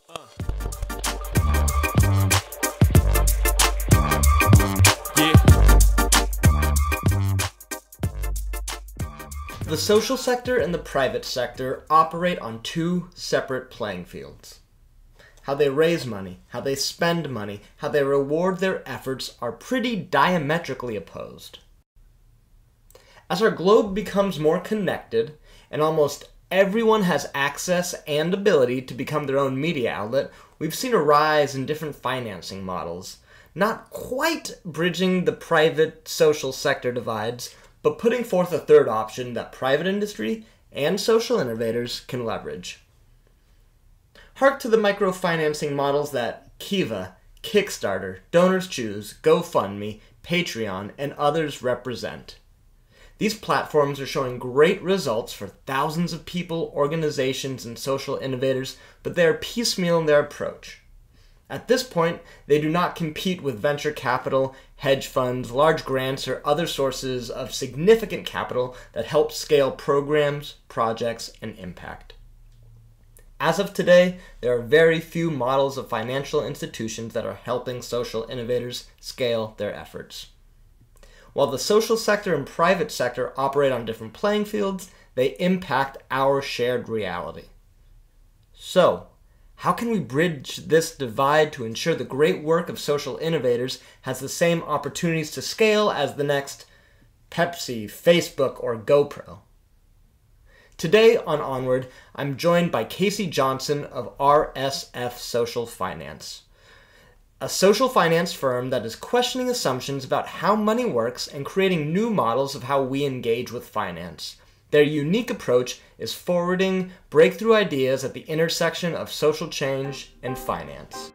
The social sector and the private sector operate on two separate playing fields. How they raise money, how they spend money, how they reward their efforts are pretty diametrically opposed. As our globe becomes more connected, and almost everyone has access and ability to become their own media outlet, we've seen a rise in different financing models, not quite bridging the private social sector divides, but putting forth a third option that private industry and social innovators can leverage. Hark to the microfinancing models that Kiva, Kickstarter, Donors Choose, GoFundMe, Patreon, and others represent. These platforms are showing great results for thousands of people, organizations, and social innovators, but they are piecemeal in their approach. At this point, they do not compete with venture capital, hedge funds, large grants, or other sources of significant capital that help scale programs, projects, and impact. As of today, there are very few models of financial institutions that are helping social innovators scale their efforts. While the social sector and private sector operate on different playing fields, they impact our shared reality. So, how can we bridge this divide to ensure the great work of social innovators has the same opportunities to scale as the next Pepsi, Facebook, or GoPro? Today on Onwrd, I'm joined by Casey Johnson of RSF Social Finance, a social finance firm that is questioning assumptions about how money works and creating new models of how we engage with finance. Their unique approach is forwarding breakthrough ideas at the intersection of social change and finance.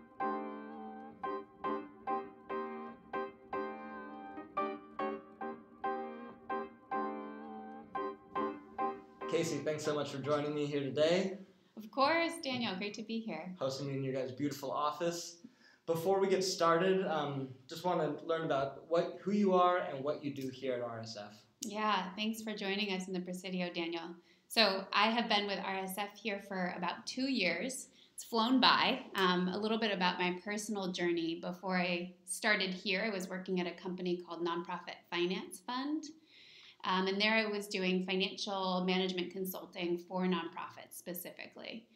Casey, thanks so much for joining me here today. Of course, Daniel. Great to be here. Hosting me in your guys' beautiful office. Before we get started, just want to learn about who you are and what you do here at RSF. Yeah, thanks for joining us in the Presidio, Daniel. So I have been with RSF here for about 2 years. It's flown by. A little bit about my personal journey. Before I started here, I was working at a company called Nonprofit Finance Fund. And there I was doing financial management consulting for nonprofits specifically.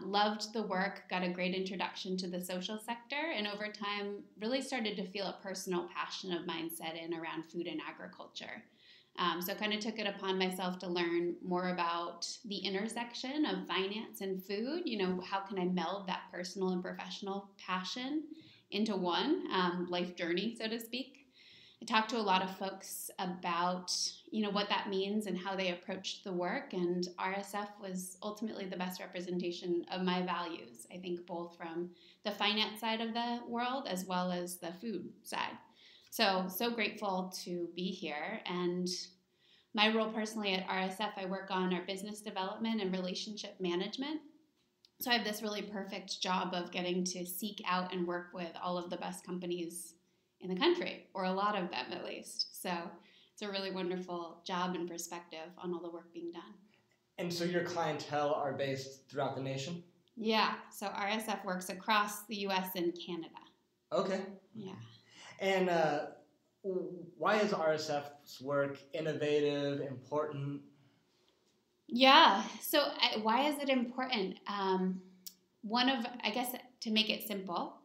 Loved the work, got a great introduction to the social sector, and over time really started to feel a personal passion of mine set in around food and agriculture. So kind of took it upon myself to learn more about the intersection of finance and food. How can I meld that personal and professional passion into one life journey, so to speak. I talked to a lot of folks about, what that means and how they approached the work, and RSF was ultimately the best representation of my values, I think both from the finance side of the world as well as the food side. So grateful to be here, and my role personally at RSF, I work on our business development and relationship management. So I have this really perfect job of getting to seek out and work with all of the best companies in the country, or a lot of them at least. So it's a really wonderful job and perspective on all the work being done. And so your clientele are based throughout the nation? Yeah, so RSF works across the U.S. and Canada. Okay. Yeah. And why is RSF's work innovative, important? Yeah, so why is it important? To make it simple,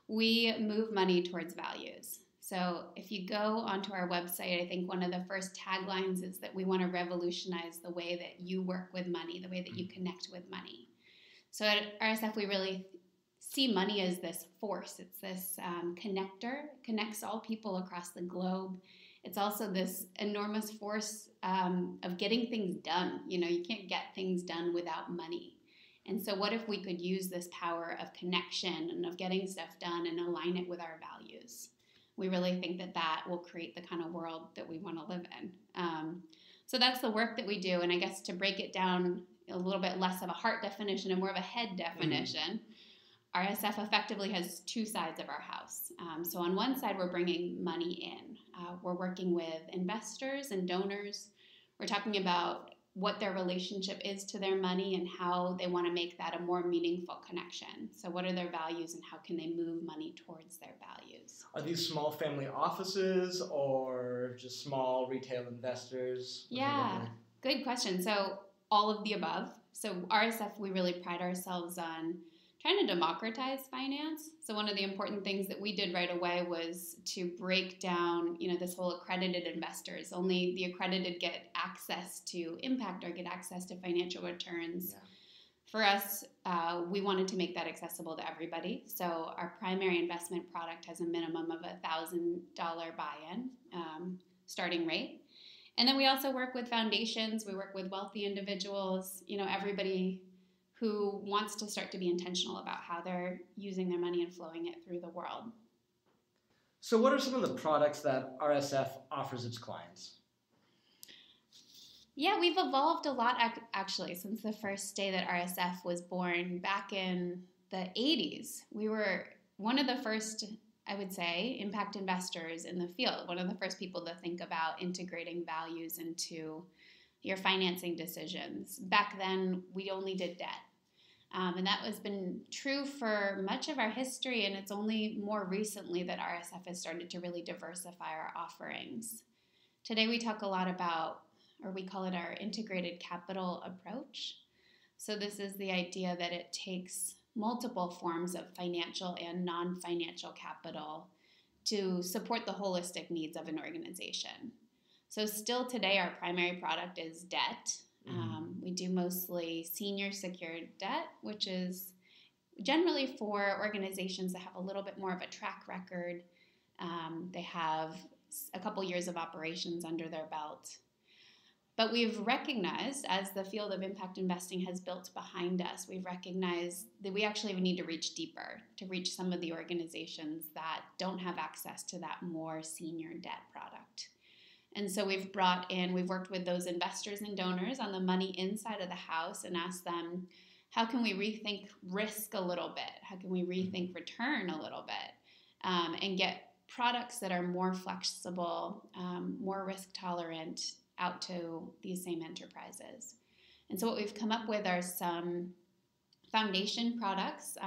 we move money towards values. So if you go onto our website, I think one of the first taglines is that we want to revolutionize the way that you work with money, the way that you connect with money. So at RSF, we really see money as this force. It's this connector, connects all people across the globe. It's also this enormous force of getting things done. You can't get things done without money. And so what if we could use this power of connection and of getting stuff done and align it with our values? We really think that will create the kind of world that we want to live in. So that's the work that we do. And I guess to break it down a little bit less of a heart definition and more of a head definition, RSF effectively has two sides of our house. So on one side, we're bringing money in. We're working with investors and donors. We're talking about what their relationship is to their money and how they want to make that a more meaningful connection. So what are their values and how can they move money towards their values? Are these small family offices or just small retail investors? Yeah, good question. So all of the above. So RSF, we really pride ourselves on trying to democratize finance. So one of the important things that we did right away was to break down, this whole accredited investors. Only the accredited get access to impact or get access to financial returns. Yeah. For us, we wanted to make that accessible to everybody. So our primary investment product has a minimum of $1,000 buy-in starting rate. And then we also work with foundations. We work with wealthy individuals, everybody who wants to start to be intentional about how they're using their money and flowing it through the world. So what are some of the products that RSF offers its clients? Yeah, we've evolved a lot actually since the first day that RSF was born back in the 80s. We were one of the first, I would say, impact investors in the field, one of the first people to think about integrating values into your financing decisions. Back then, we only did debt. And that has been true for much of our history, and it's only more recently that RSF has started to really diversify our offerings. Today we talk a lot about, or we call it our integrated capital approach. So this is the idea that it takes multiple forms of financial and non-financial capital to support the holistic needs of an organization. So still today our primary product is debt. We do mostly senior secured debt, which is generally for organizations that have a little bit more of a track record. They have a couple years of operations under their belt. But we've recognized, as the field of impact investing has built behind us, we've recognized that we actually need to reach deeper, to reach some of the organizations that don't have access to that more senior debt product. And so we've worked with those investors and donors on the money inside of the house and asked them, how can we rethink risk a little bit? How can we rethink return a little bit? And get products that are more flexible, more risk tolerant out to these same enterprises. And so what we've come up with are some foundation products,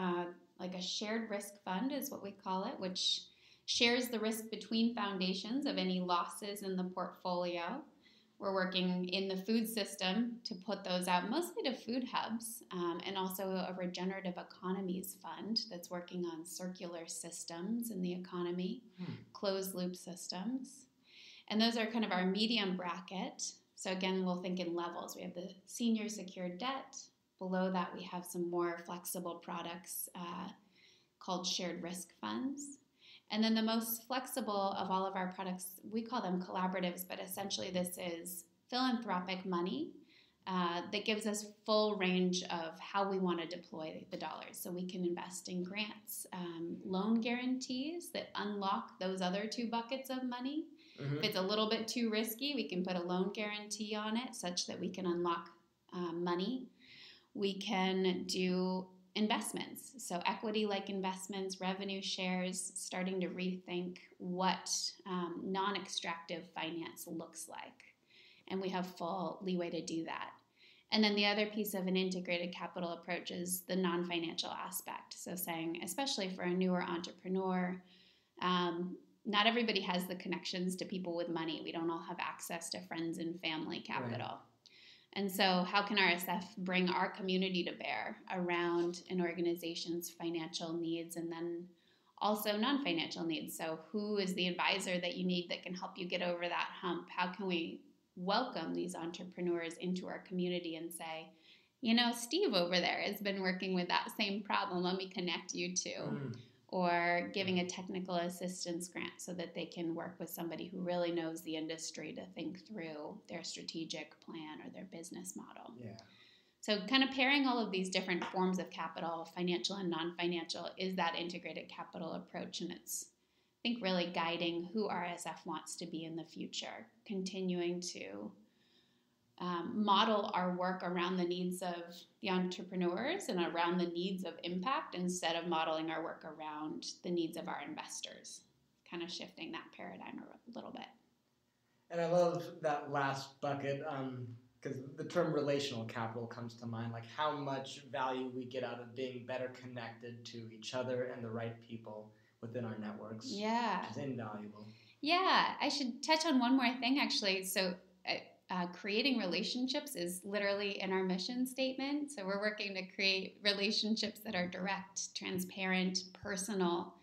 like a shared risk fund is what we call it, which shares the risk between foundations of any losses in the portfolio. We're working in the food system to put those out mostly to food hubs, and also a regenerative economies fund that's working on circular systems in the economy, closed loop systems. And those are kind of our medium bracket. So again, we'll think in levels. We have the senior secured debt. Below that, we have some more flexible products called shared risk funds. And then the most flexible of all of our products, we call them collaboratives, but essentially this is philanthropic money that gives us full range of how we want to deploy the dollars. So we can invest in grants, loan guarantees that unlock those other two buckets of money. If it's a little bit too risky, we can put a loan guarantee on it such that we can unlock money. We can do investments, so equity-like investments, revenue shares, starting to rethink what non-extractive finance looks like. And we have full leeway to do that. And then the other piece of an integrated capital approach is the non-financial aspect. So saying, especially for a newer entrepreneur, not everybody has the connections to people with money. We don't all have access to friends and family capital. Right. And so how can RSF bring our community to bear around an organization's financial needs and then also non-financial needs? So who is the advisor that you need that can help you get over that hump? How can we welcome these entrepreneurs into our community and say, Steve over there has been working with that same problem. Let me connect you to. Or giving a technical assistance grant so that they can work with somebody who really knows the industry to think through their strategic plan or their business model. Yeah. So kind of pairing all of these different forms of capital, financial and non-financial, is that integrated capital approach. And it's, I think, really guiding who RSF wants to be in the future, continuing to model our work around the needs of the entrepreneurs and around the needs of impact instead of modeling our work around the needs of our investors, kind of shifting that paradigm a little bit. And I love that last bucket, because the term relational capital comes to mind, like how much value we get out of being better connected to each other and the right people within our networks. Yeah. Which is invaluable. Yeah, I should touch on one more thing, actually. So creating relationships is literally in our mission statement. So we're working to create relationships that are direct, transparent, personal,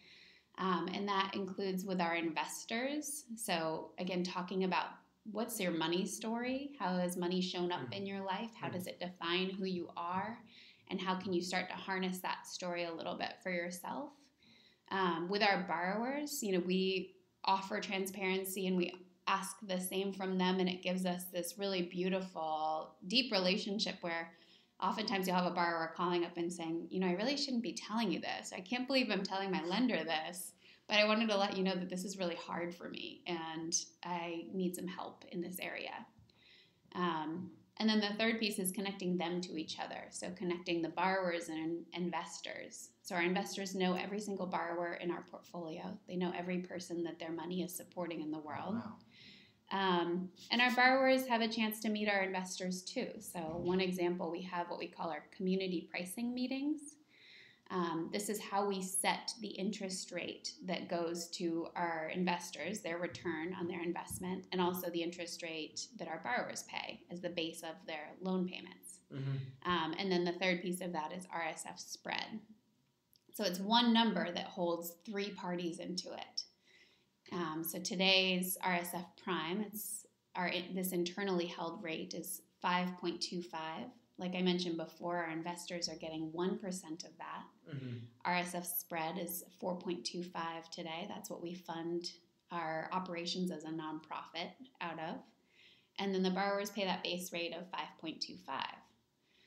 and that includes with our investors. So again, talking about what's your money story? How has money shown up in your life? How does it define who you are? And how can you start to harness that story a little bit for yourself? With our borrowers, we offer transparency and we ask the same from them, and it gives us this really beautiful, deep relationship where oftentimes you'll have a borrower calling up and saying, I really shouldn't be telling you this. I can't believe I'm telling my lender this, but I wanted to let you know that this is really hard for me and I need some help in this area. And then the third piece is connecting them to each other. So connecting the borrowers and investors. So our investors know every single borrower in our portfolio. They know every person that their money is supporting in the world. Wow. And our borrowers have a chance to meet our investors too. So one example, we have what we call our community pricing meetings. This is how we set the interest rate that goes to our investors, their return on their investment, and also the interest rate that our borrowers pay as the base of their loan payments. Mm-hmm. And then the third piece of that is RSF spread. So it's one number that holds three parties into it. So today's RSF prime, this internally held rate is 5.25. Like I mentioned before, our investors are getting 1% of that. Mm-hmm. RSF spread is 4.25 today. That's what we fund our operations as a nonprofit out of. And then the borrowers pay that base rate of 5.25.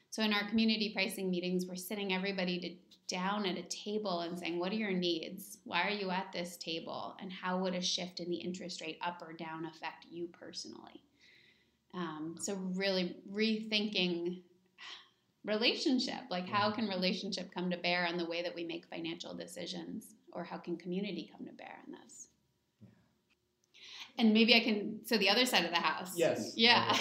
So in our community pricing meetings, we're sitting everybody down at a table and saying, what are your needs? Why are you at this table? And how would a shift in the interest rate up or down affect you personally? So really rethinking relationship, like how can relationship come to bear on the way that we make financial decisions, or how can community come to bear on this? And maybe I can, so the other side of the house. Yes. Yeah.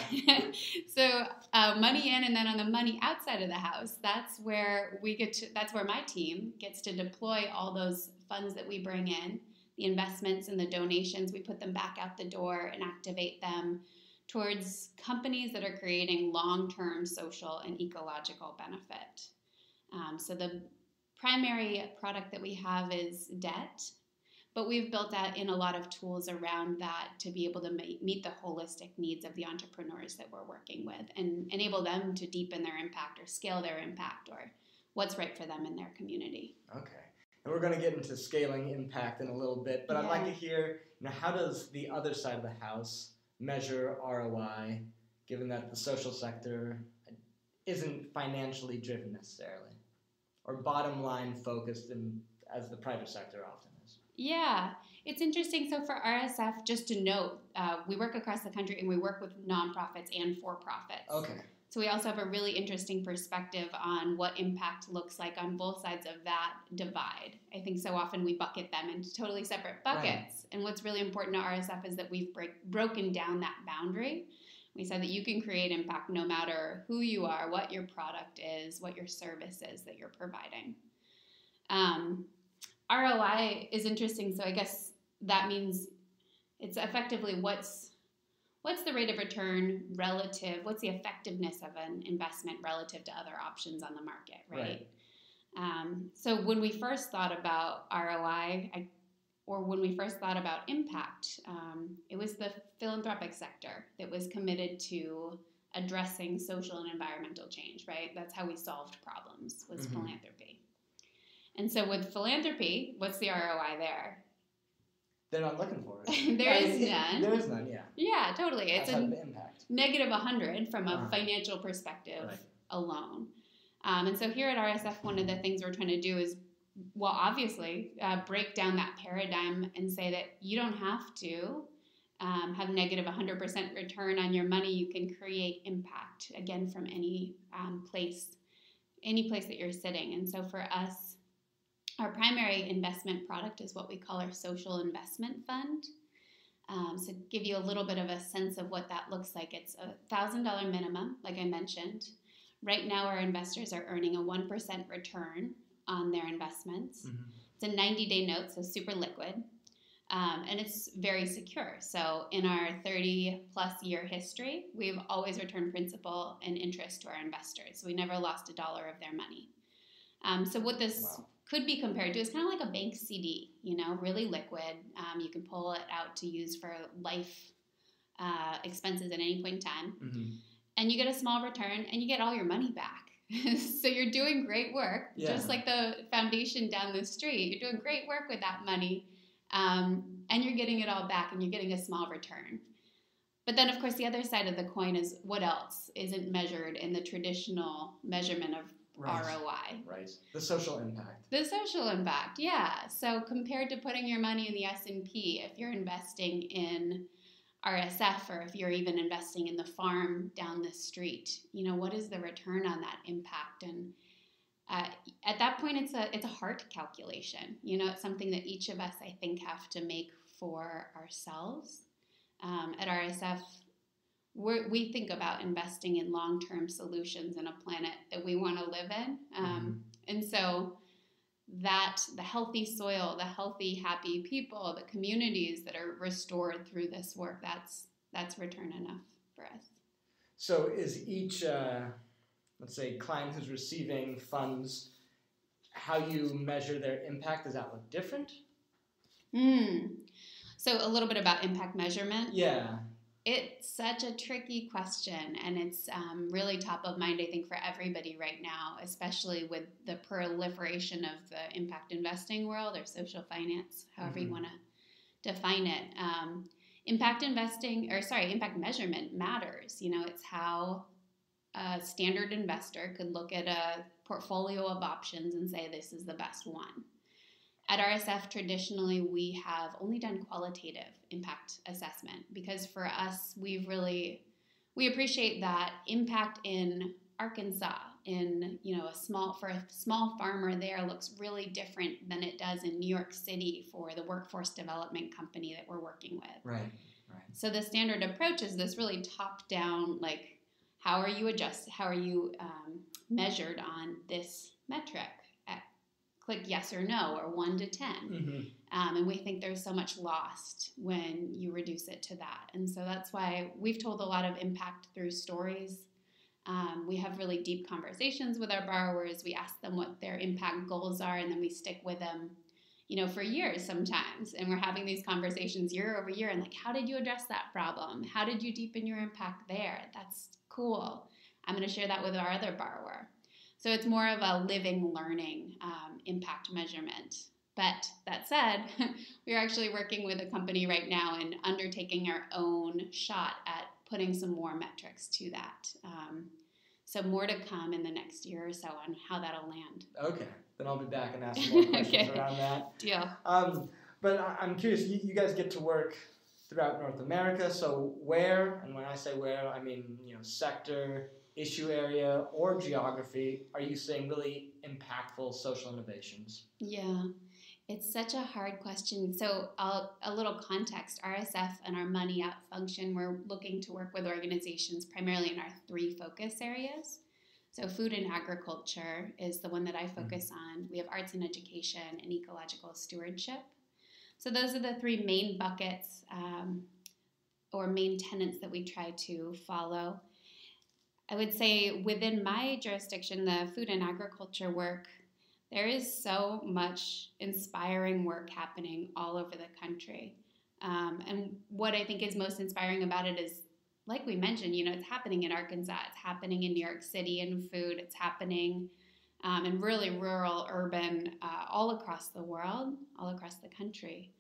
So money in, and then on the money outside of the house, that's where my team gets to deploy all those funds that we bring in, the investments and the donations, we put them back out the door and activate them towards companies that are creating long-term social and ecological benefit. So the primary product that we have is debt, but we've built that in a lot of tools around that to be able to meet the holistic needs of the entrepreneurs that we're working with and enable them to deepen their impact or scale their impact or what's right for them in their community. Okay. And we're going to get into scaling impact in a little bit, but I'd like to hear, how does the other side of the house measure ROI, given that the social sector isn't financially driven necessarily, or bottom line focused as the private sector often is? Yeah, it's interesting. So for RSF, just to note, we work across the country and we work with nonprofits and for-profits. Okay. So we also have a really interesting perspective on what impact looks like on both sides of that divide. I think so often we bucket them into totally separate buckets. Right. And what's really important to RSF is that we've broken down that boundary. We said that you can create impact no matter who you are, what your product is, what your service is that you're providing. ROI is interesting. So I guess that means it's effectively what's the rate of return relative, what's the effectiveness of an investment relative to other options on the market, right? So when we first thought about ROI, when we first thought about impact, it was the philanthropic sector that was committed to addressing social and environmental change, right? That's how we solved problems, was philanthropy. And so with philanthropy, what's the ROI there? They're not looking for it. There is none. There is none, yeah. Yeah, totally. It's a impact. negative 100 from a financial perspective alone. And so here at RSF, one of the things we're trying to do is, obviously, break down that paradigm and say that you don't have to have negative 100% return on your money. You can create impact, again, from any place that you're sitting. And so for us, our primary investment product is what we call our social investment fund. So to give you a little bit of a sense of what that looks like, it's $1,000 minimum, like I mentioned. Right now, our investors are earning a 1% return on their investments. Mm-hmm. It's a 90-day note, so super liquid. And it's very secure. So in our 30-plus year history, we've always returned principal and interest to our investors. We never lost $1 of their money. So what this could be compared to is kind of like a bank CD, really liquid. You can pull it out to use for life expenses at any point in time. Mm-hmm. And you get a small return and you get all your money back. So you're doing great work, just like the foundation down the street. You're doing great work with that money. And you're getting it all back and you're getting a small return. But then, of course, the other side of the coin is what else isn't measured in the traditional measurement of ROI. Right. The social impact. The social impact, yeah. So compared to putting your money in the S&P, if you're investing in RSF or if you're even investing in the farm down the street, what is the return on that impact? And at that point, it's a heart calculation. It's something that each of us, I think, have to make for ourselves. At RSF, we think about investing in long-term solutions in a planet that we want to live in. And so that the healthy soil, the healthy, happy people, the communities that are restored through this work, that's return enough for us. So is each, let's say, client who's receiving funds, how you measure their impact, does that look different? So a little bit about impact measurement. Yeah. It's such a tricky question, and it's really top of mind, I think, for everybody right now, especially with the proliferation of the impact investing world or social finance, however you want to define it. Impact measurement matters. It's how a standard investor could look at a portfolio of options and say, this is the best one. At RSF, traditionally, we have only done qualitative impact assessment because for us, we appreciate that impact in Arkansas, for a small farmer there looks really different than it does in New York City for the workforce development company that we're working with. Right. So the standard approach is this really top-down, like, how are you measured on this metric? Click yes or no, or 1 to 10. And we think there's so much lost when you reduce it to that. And so that's why we've told a lot of impact through stories. We have really deep conversations with our borrowers. We ask them what their impact goals are, and then we stick with them, for years sometimes. And we're having these conversations year over year, and like, how did you address that problem? How did you deepen your impact there? That's cool. I'm going to share that with our other borrower. So it's more of a living, learning impact measurement. But that said, we're actually working with a company right now and undertaking our own shot at putting some more metrics to that. So more to come in the next year or so on how that'll land. Okay, then I'll be back and ask some more questions around that. Deal. But I'm curious, you guys get to work throughout North America, so where, and when I say where, I mean, sector, issue area, or geography, are you seeing really impactful social innovations? Yeah, it's such a hard question. So a little context, RSF and our Money Out function, we're looking to work with organizations primarily in our 3 focus areas. So food and agriculture is the one that I focus on. We have arts and education and ecological stewardship. So those are the 3 main buckets or main tenets that we try to follow. I would say within my jurisdiction, the food and agriculture work, there is so much inspiring work happening all over the country. And what I think is most inspiring about it is, like we mentioned, it's happening in Arkansas, it's happening in New York City in food, it's happening in really rural, urban, all across the world, all across the country.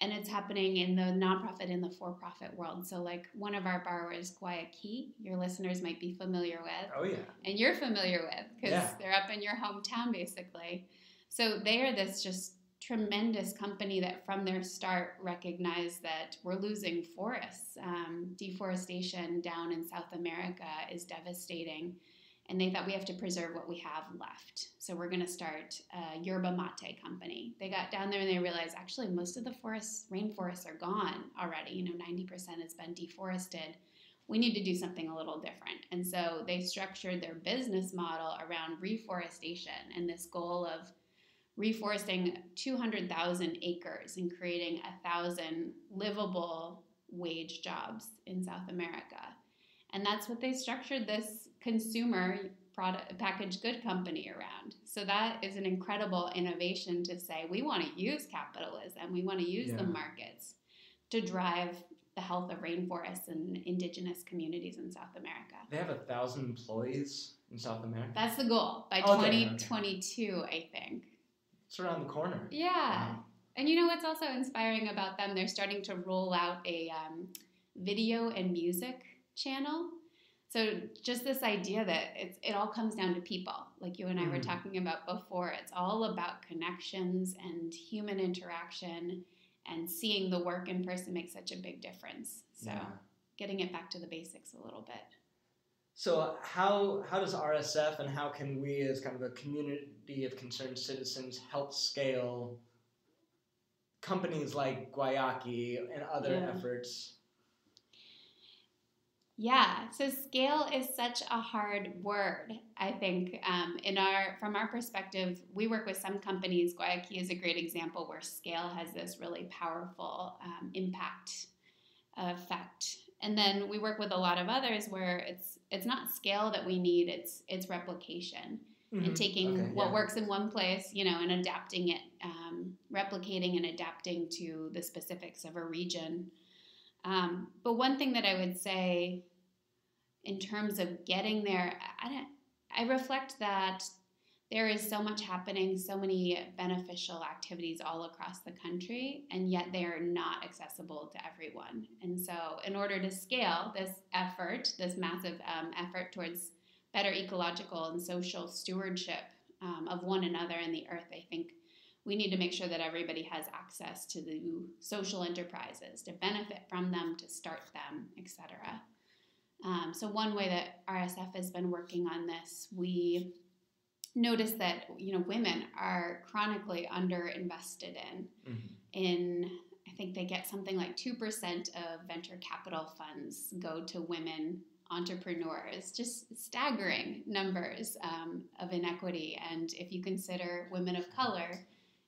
And it's happening in the nonprofit and the for-profit world. So like one of our borrowers, Quiet Key, your listeners might be familiar with. Oh, yeah. And you're familiar with because they're up in your hometown, basically. So they are this just tremendous company that from their start recognized that we're losing forests. Deforestation down in South America is devastating. And they thought we have to preserve what we have left. So we're going to start a yerba mate company. They got down there and they realized actually most of the rainforests are gone already. 90% has been deforested. We need to do something a little different. And so they structured their business model around reforestation and this goal of reforesting 200,000 acres and creating 1,000 livable wage jobs in South America. And that's what they structured this consumer product packaged good company around. So that is an incredible innovation to say we want to use capitalism, we want to use the markets to drive the health of rainforests and indigenous communities in South America. They have 1,000 employees in South America? That's the goal by 2022, I think. It's around the corner. Yeah. Wow. And what's also inspiring about them? They're starting to roll out a video and music channel. So just this idea that it all comes down to people, like you and I were talking about before. It's all about connections and human interaction, and seeing the work in person makes such a big difference. So getting it back to the basics a little bit. So how does RSF and how can we as kind of a community of concerned citizens help scale companies like Guayaki and other efforts? Yeah, so scale is such a hard word. I think from our perspective, we work with some companies. Guayaki is a great example where scale has this really powerful impact effect. And then we work with a lot of others where it's not scale that we need, it's replication. And taking what works in one place, and adapting it, replicating and adapting to the specifics of a region. But one thing that I would say in terms of getting there, I reflect that there is so much happening, so many beneficial activities all across the country, and yet they are not accessible to everyone. And so in order to scale this effort, this massive effort towards better ecological and social stewardship of one another and the earth, I think we need to make sure that everybody has access to the social enterprises, to benefit from them, to start them, etc. So one way that RSF has been working on this, we notice that women are chronically underinvested in I think they get something like 2% of venture capital funds go to women entrepreneurs, just staggering numbers of inequity. And if you consider women of color,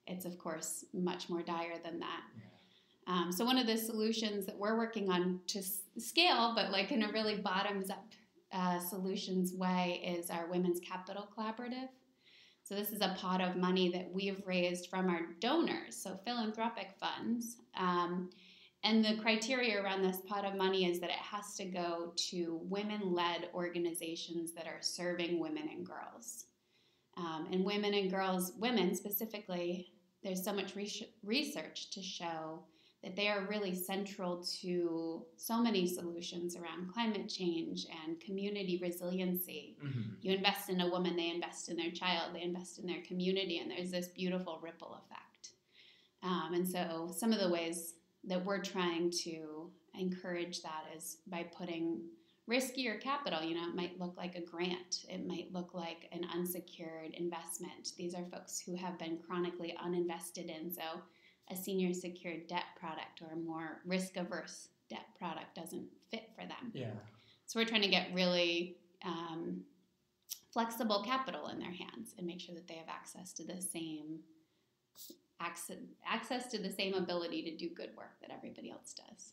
it's of course much more dire than that. So one of the solutions that we're working on to scale, but like in a really bottoms up solutions way, is our Women's Capital Collaborative. So this is a pot of money that we have raised from our donors, so philanthropic funds. And the criteria around this pot of money is that it has to go to women-led organizations that are serving women and girls. And women and girls, women specifically, there's so much research to show that they are really central to so many solutions around climate change and community resiliency. You invest in a woman, they invest in their child, they invest in their community, and there's this beautiful ripple effect. And so some of the ways that we're trying to encourage that is by putting riskier capital. It might look like a grant. It might look like an unsecured investment. These are folks who have been chronically uninvested in, so a senior secured debt product or a more risk-averse debt product doesn't fit for them. So we're trying to get really flexible capital in their hands and make sure that they have access to the same ability to do good work that everybody else does.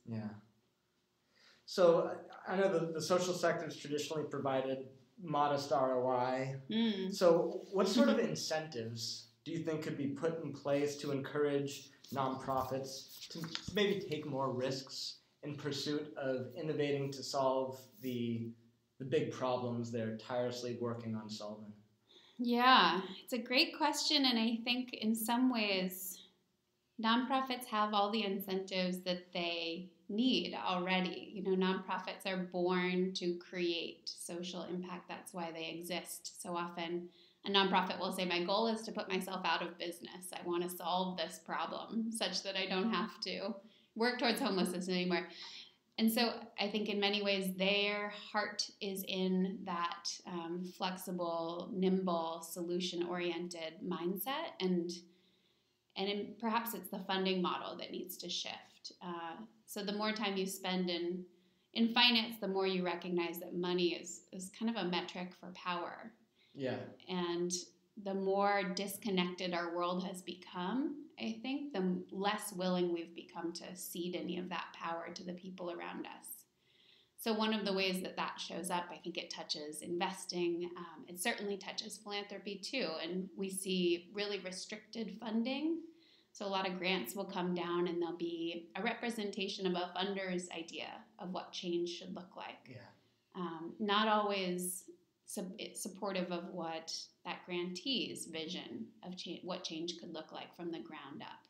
So I know the social sector has traditionally provided modest ROI. So what sort of incentives do you think could be put in place to encourage nonprofits to maybe take more risks in pursuit of innovating to solve the big problems they're tirelessly working on solving? Yeah, it's a great question, and I think in some ways nonprofits have all the incentives that they need already. Nonprofits are born to create social impact. That's why they exist. So often a nonprofit will say, my goal is to put myself out of business. I want to solve this problem such that I don't have to work towards homelessness anymore. And so I think in many ways their heart is in that flexible, nimble, solution-oriented mindset, and perhaps it's the funding model that needs to shift. So the more time you spend in finance, the more you recognize that money is kind of a metric for power. Yeah. And the more disconnected our world has become, I think, the less willing we've become to cede any of that power to the people around us. So one of the ways that shows up, I think it touches investing. It certainly touches philanthropy too. And we see really restricted funding. So a lot of grants will come down and there'll be a representation of a funder's idea of what change should look like. Yeah. Not always supportive of what that grantee's vision of what change could look like from the ground up.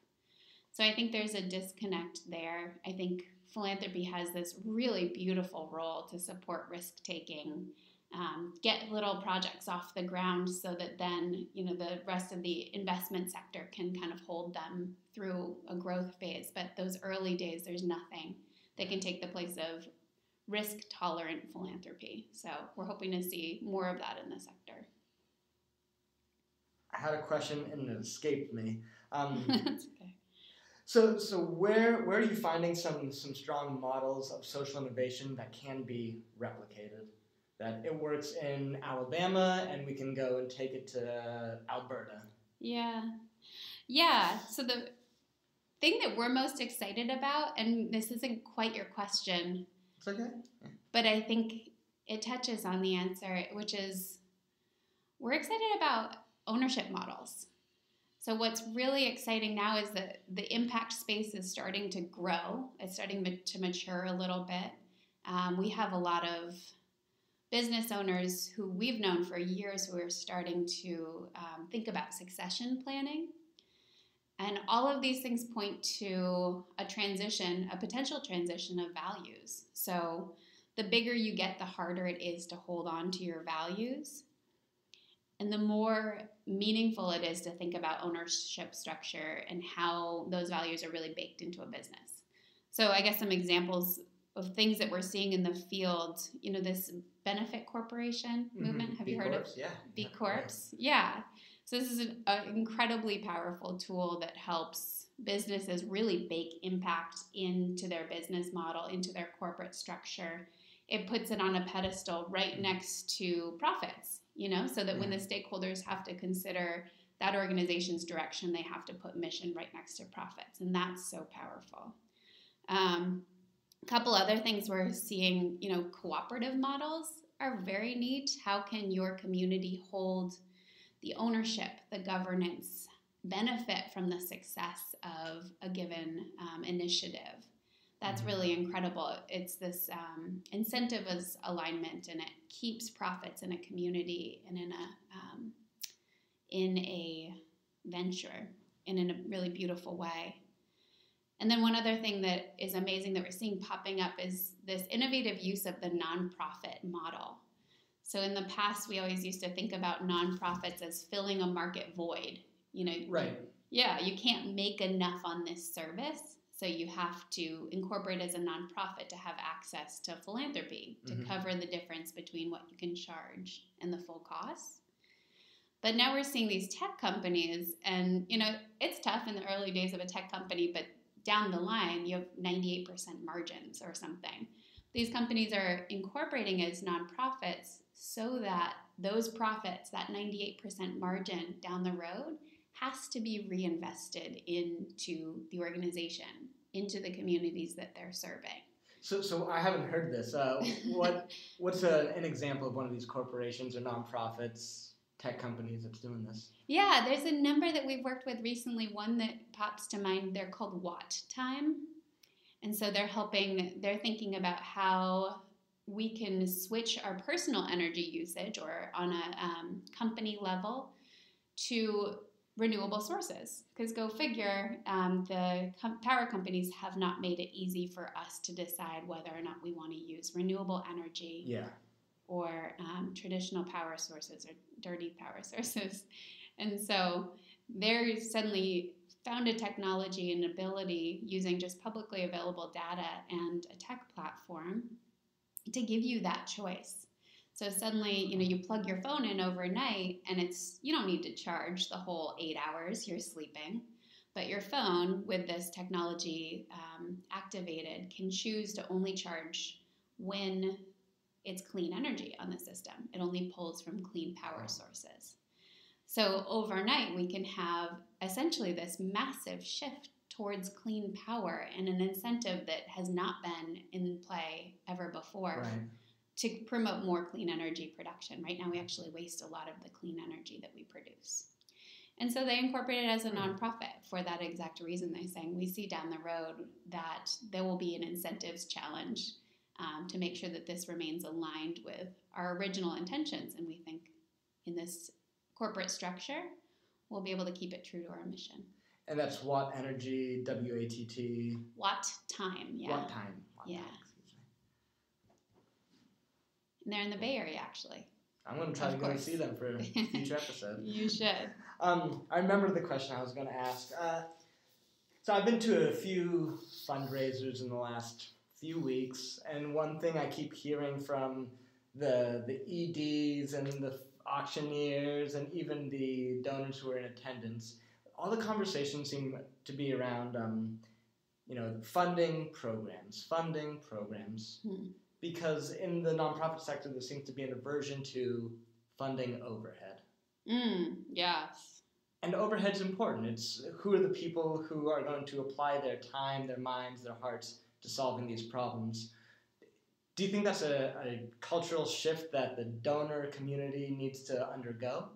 So I think there's a disconnect there. I think philanthropy has this really beautiful role to support risk-taking, get little projects off the ground so that then, the rest of the investment sector can kind of hold them through a growth phase. But those early days, there's nothing that can take the place of risk-tolerant philanthropy. So we're hoping to see more of that in the sector. I had a question and it escaped me. That's okay. So where are you finding some strong models of social innovation that can be replicated? That it works in Alabama and we can go and take it to Alberta. Yeah. So the thing that we're most excited about, and this isn't quite your question, it's okay, but I think it touches on the answer, which is we're excited about ownership models. So what's really exciting now is that the impact space is starting to grow. It's starting to mature a little bit. We have a lot of business owners who we've known for years who are starting to think about succession planning. And all of these things point to a potential transition of values. So the bigger you get, the harder it is to hold on to your values. And the more meaningful it is to think about ownership structure and how those values are really baked into a business. So I guess some examples of things that we're seeing in the field, this benefit corporation movement. Have you heard of B Corps? Yeah. So this is an incredibly powerful tool that helps businesses really bake impact into their business model, into their corporate structure. It puts it on a pedestal right next to profits, so that when the stakeholders have to consider that organization's direction, they have to put mission right next to profits. And that's so powerful. A couple other things we're seeing, cooperative models are very neat. How can your community hold the ownership, the governance, benefit from the success of a given initiative? That's really incredible. It's this incentive as alignment, and it keeps profits in a community and in a venture and in a really beautiful way. And then one other thing that is amazing that we're seeing popping up is this innovative use of the nonprofit model. So in the past, we always used to think about nonprofits as filling a market void. Right. You can't make enough on this service, so you have to incorporate as a nonprofit to have access to philanthropy, to cover the difference between what you can charge and the full cost. But now we're seeing these tech companies, and it's tough in the early days of a tech company, but down the line, you have 98% margins or something. These companies are incorporating as nonprofits so that those profits, that 98% margin down the road, has to be reinvested into the organization, into the communities that they're serving. So I haven't heard this. What's an example of one of these corporations or nonprofits, tech companies that's doing this? Yeah, there's a number that we've worked with recently. One that pops to mind, they're called Watt Time. And so they're thinking about how we can switch our personal energy usage or on a company level to renewable sources. Because go figure, the power companies have not made it easy for us to decide whether or not we want to use renewable energy or traditional power sources or dirty power sources. And so they're suddenly found a technology and ability using just publicly available data and a tech platform to give you that choice. So suddenly, you plug your phone in overnight and you don't need to charge the whole 8 hours you're sleeping, but your phone with this technology activated can choose to only charge when it's clean energy on the system. It only pulls from clean power sources. So overnight, we can have essentially this massive shift towards clean power and an incentive that has not been in play ever before to promote more clean energy production. Right now, we actually waste a lot of the clean energy that we produce. And so they incorporate it as a nonprofit for that exact reason. They're saying we see down the road that there will be an incentives challenge to make sure that this remains aligned with our original intentions. And we think in this corporate structure, we'll be able to keep it true to our mission. And that's watt energy, W-A-T-T. Watt time, yeah. Watt time. Yeah. And they're in the Bay Area, actually. I'm going to try to go and see them for a future episode. You should. I remember the question I was going to ask. So I've been to a few fundraisers in the last few weeks, and one thing I keep hearing from the EDs and the auctioneers and even the donors who are in attendance, all the conversations seem to be around, funding programs. Because in the nonprofit sector, there seems to be an aversion to funding overhead. Yes. And overhead's important. It's who are the people who are going to apply their time, their minds, their hearts to solving these problems. Do you think that's a cultural shift that the donor community needs to undergo?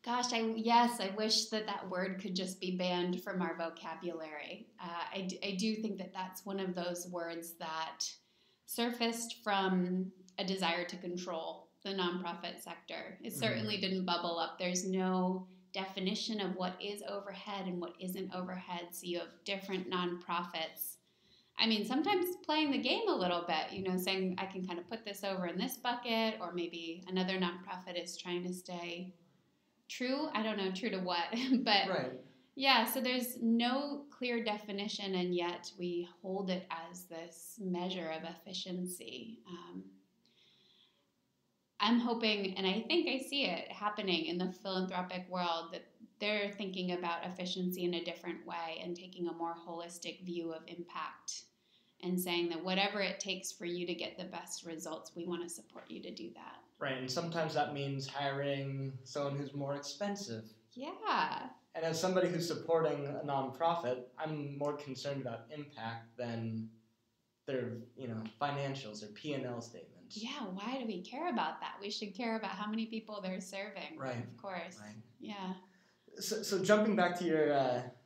Gosh, I wish that word could just be banned from our vocabulary. I do think that that's one of those words that surfaced from a desire to control the nonprofit sector. It certainly didn't bubble up. There's no definition of what is overhead and what isn't overhead. So you have different nonprofits. I mean, sometimes playing the game a little bit, saying I can kind of put this over in this bucket, or maybe another nonprofit is trying to stay true. I don't know, true to what, but right. Yeah, so there's no clear definition, and yet we hold it as this measure of efficiency. I'm hoping, and I think I see it happening in the philanthropic world, that they're thinking about efficiency in a different way and taking a more holistic view of impact and saying that whatever it takes for you to get the best results, we want to support you to do that. Right, and sometimes that means hiring someone who's more expensive. Yeah. And as somebody who's supporting a nonprofit, I'm more concerned about impact than their, financials or P&L statements. Yeah, why do we care about that? We should care about how many people they're serving. Right. Of course. Right. Yeah. So jumping back to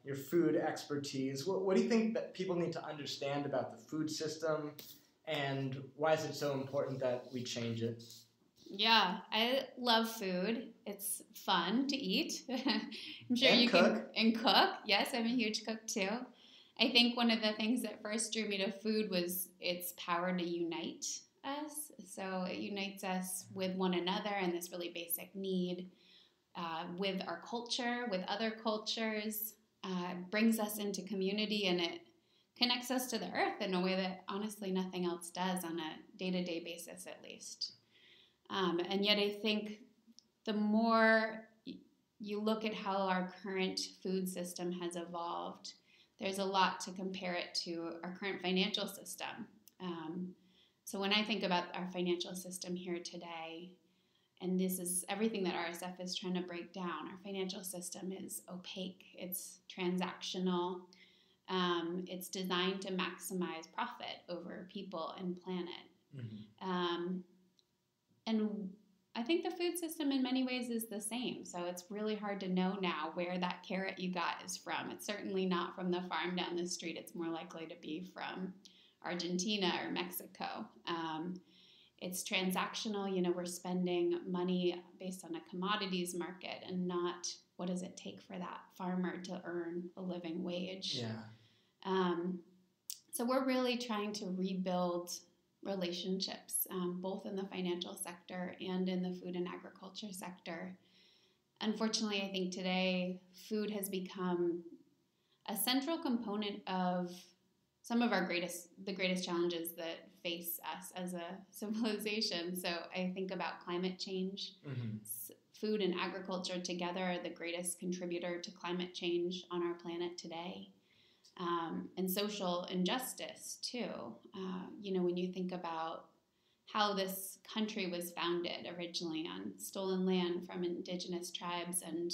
your food expertise, what do you think that people need to understand about the food system, and why is it so important that we change it? Yeah, I love food. It's fun to eat. I'm sure and you cook. can cook. Yes, I'm a huge cook too. I think one of the things that first drew me to food was its power to unite us. So it unites us with one another and this really basic need, with our culture, with other cultures, brings us into community, and it connects us to the earth in a way that honestly nothing else does on a day-to-day basis, at least. And yet I think the more you look at how our current food system has evolved, there's a lot to compare it to our current financial system. So when I think about our financial system here today, and this is everything that RSF is trying to break down, our financial system is opaque, it's transactional, it's designed to maximize profit over people and planet. Mm-hmm. And I think the food system in many ways is the same. So it's really hard to know now where that carrot you got is from. It's certainly not from the farm down the street. It's more likely to be from Argentina or Mexico. It's transactional. We're spending money based on a commodities market and not what does it take for that farmer to earn a living wage. Yeah. So we're really trying to rebuild relationships, both in the financial sector and in the food and agriculture sector. unfortunately, I think today food has become a central component of some of the greatest challenges that face us as a civilization. So I think about climate change. Mm-hmm. Food and agriculture together are the greatest contributor to climate change on our planet today. And social injustice, too. When you think about how this country was founded originally on stolen land from indigenous tribes and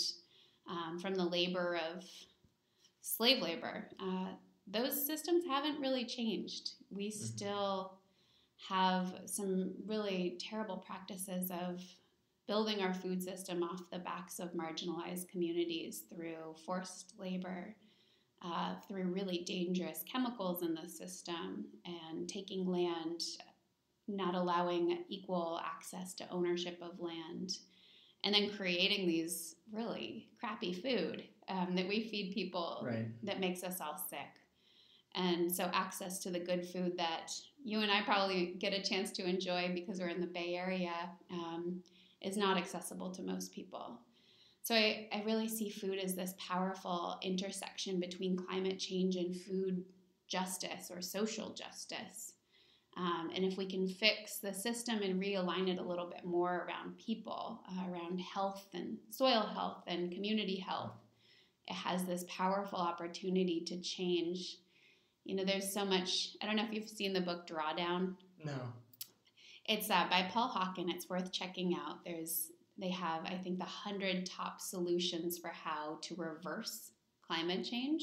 from the labor of slave labor, those systems haven't really changed. We still have some really terrible practices of building our food system off the backs of marginalized communities through forced labor, through really dangerous chemicals in the system, and taking land, not allowing equal access to ownership of land, and then creating these really crappy food that we feed people that makes us all sick. And so access to the good food that you and I probably get a chance to enjoy because we're in the Bay Area is not accessible to most people. So I really see food as this powerful intersection between climate change and food justice or social justice. And if we can fix the system and realign it a little bit more around people, around health and soil health and community health, it has this powerful opportunity to change. There's so much. I don't know if you've seen the book Drawdown. No. It's by Paul Hawken. It's worth checking out. They have, I think, the 100 top solutions for how to reverse climate change,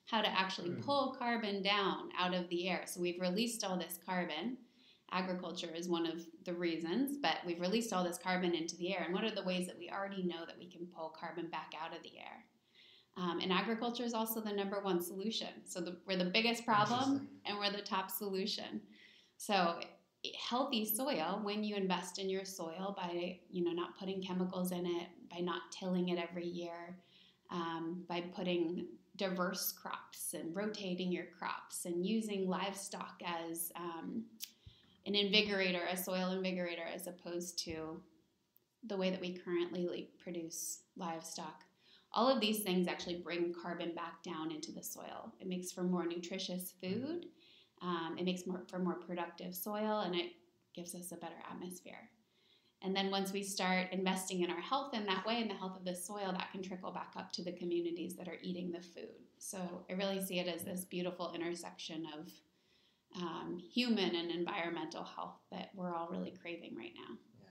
how to actually pull carbon down out of the air. So we've released all this carbon. Agriculture is one of the reasons, but we've released all this carbon into the air. And what are the ways that we already know that we can pull carbon back out of the air? And agriculture is also the number one solution. So we're the biggest problem, and we're the top solution. So healthy soil, when you invest in your soil by not putting chemicals in it, by not tilling it every year, by putting diverse crops and rotating your crops and using livestock as an invigorator, a soil invigorator, as opposed to the way that we currently produce livestock. All of these things actually bring carbon back down into the soil. It makes for more nutritious food. It makes for more productive soil, and it gives us a better atmosphere. And then once we start investing in our health in that way, in the health of the soil, that can trickle back up to the communities that are eating the food. So I really see it as this beautiful intersection of human and environmental health that we're all really craving right now. Yeah,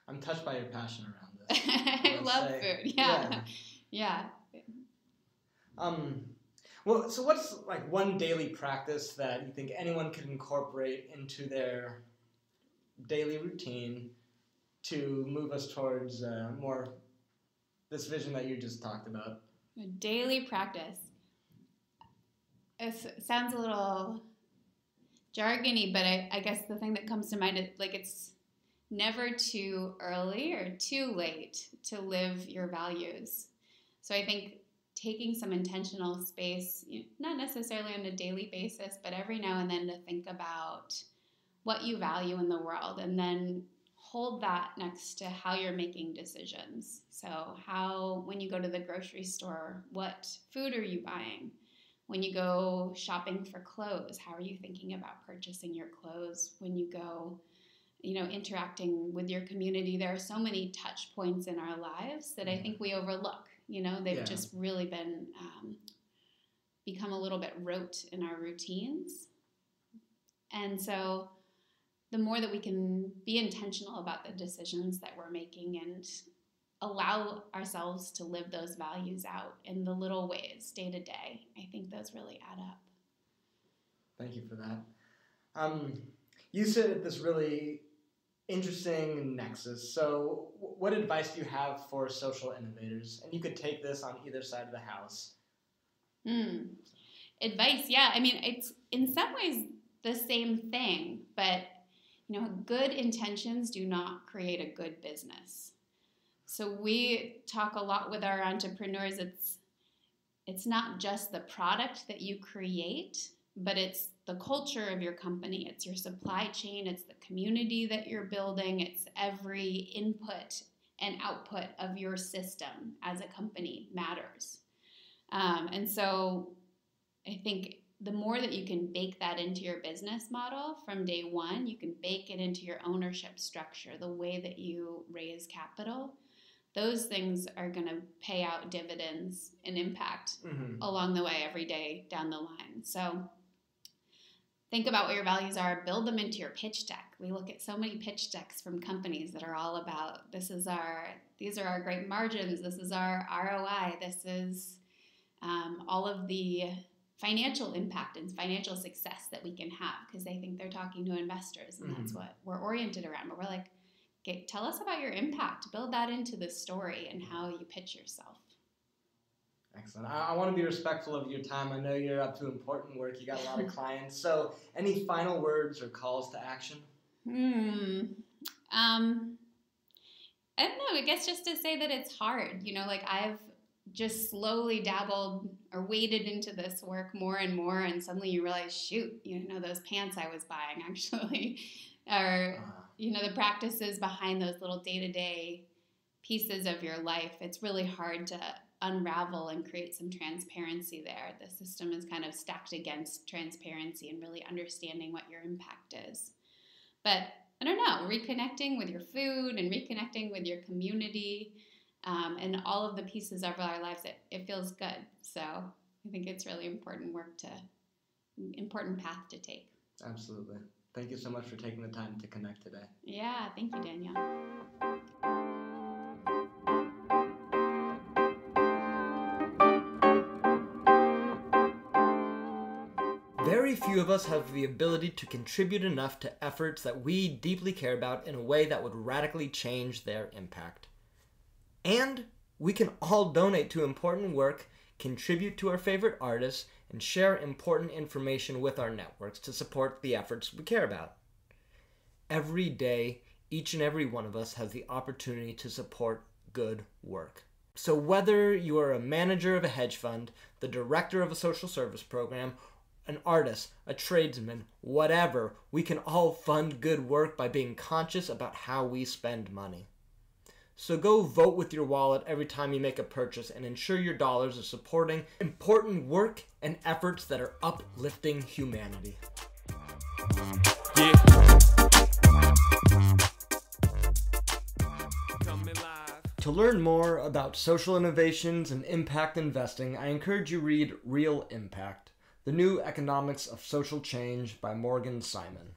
I'm touched by your passion around this. I love food. Yeah. Well, so what's like one daily practice that you think anyone could incorporate into their daily routine to move us towards more this vision that you just talked about? A daily practice. It sounds a little jargony, but I guess the thing that comes to mind is it's never too early or too late to live your values. So I think taking some intentional space, not necessarily on a daily basis, but every now and then to think about what you value in the world, and then hold that next to how you're making decisions. So when you go to the grocery store, what food are you buying? When you go shopping for clothes, how are you thinking about purchasing your clothes? When you go, interacting with your community, there are so many touch points in our lives that I think we overlook. They've just really been become a little bit rote in our routines. And so the more that we can be intentional about the decisions that we're making and allow ourselves to live those values out in the little ways day to day, I think those really add up. Thank you for that. You sit at this really interesting nexus. So what advice do you have for social innovators? And you could take this on either side of the house. Advice, yeah. I mean, it's in some ways the same thing, but good intentions do not create a good business. So we talk a lot with our entrepreneurs. It's not just the product that you create, but it's the culture of your company. It's your supply chain. It's the community that you're building. It's every input and output of your system as a company matters. And so I think the more that you can bake that into your business model from day one, you can bake it into your ownership structure, the way that you raise capital. Those things are going to pay out dividends and impact along the way every day down the line. So think about what your values are, build them into your pitch deck. We look at so many pitch decks from companies that are all about these are our great margins, this is our ROI, this is all of the financial impact and financial success that we can have, because they think they're talking to investors, and that's what we're oriented around. But we're like, tell us about your impact, build that into the story and how you pitch yourself. Excellent. I want to be respectful of your time. I know you're up to important work. You got a lot of clients. So any final words or calls to action? I don't know. I guess just to say that it's hard. Like I've just slowly dabbled or waded into this work more and more, and suddenly you realize, shoot, those pants I was buying actually are, the practices behind those little day-to-day pieces of your life. It's really hard to unravel and create some transparency there. The system is kind of stacked against transparency and really understanding what your impact is. But I don't know, reconnecting with your food and reconnecting with your community and all of the pieces of our lives, it feels good. So I think it's really important path to take. Absolutely. Thank you so much for taking the time to connect today. Yeah, thank you, Daniel. Very few of us have the ability to contribute enough to efforts that we deeply care about in a way that would radically change their impact. And we can all donate to important work, contribute to our favorite artists, and share important information with our networks to support the efforts we care about. Every day, each and every one of us has the opportunity to support good work. So whether you are a manager of a hedge fund, the director of a social service program, an artist, a tradesman, whatever, we can all fund good work by being conscious about how we spend money. So go vote with your wallet every time you make a purchase and ensure your dollars are supporting important work and efforts that are uplifting humanity. Yeah. To learn more about social innovations and impact investing, I encourage you read Real Impact, The New Economics of Social Change by Morgan Simon.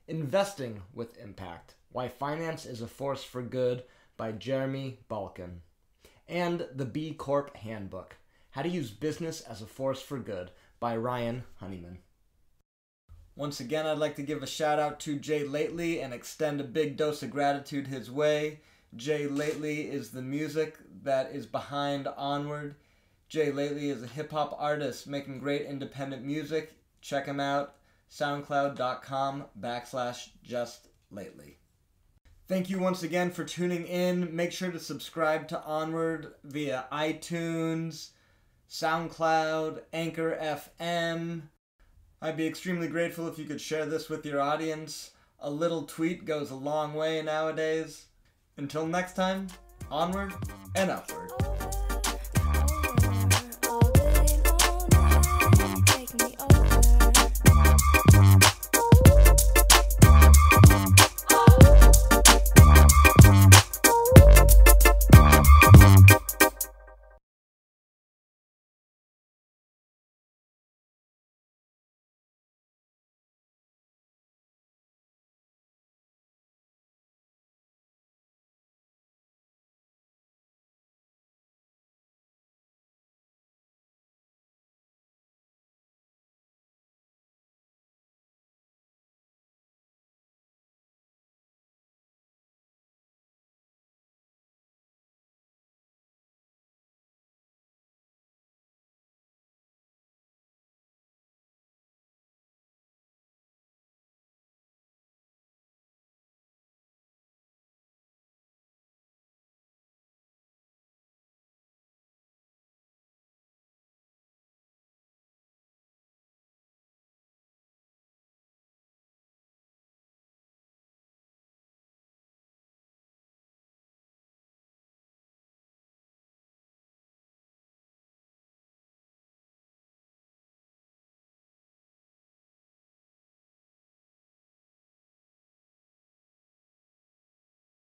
Investing with Impact, Why Finance is a Force for Good by Jeremy Balkin. And The B Corp Handbook, How to Use Business as a Force for Good by Ryan Honeyman. Once again, I'd like to give a shout out to Jay Lately and extend a big dose of gratitude his way. Jay Lately is the music that is behind Onwrd. Jay Lately is a hip-hop artist making great independent music. Check him out, soundcloud.com/justlately. Thank you once again for tuning in. Make sure to subscribe to Onwrd via iTunes, SoundCloud, Anchor FM. I'd be extremely grateful if you could share this with your audience. A little tweet goes a long way nowadays. Until next time, onward and upward.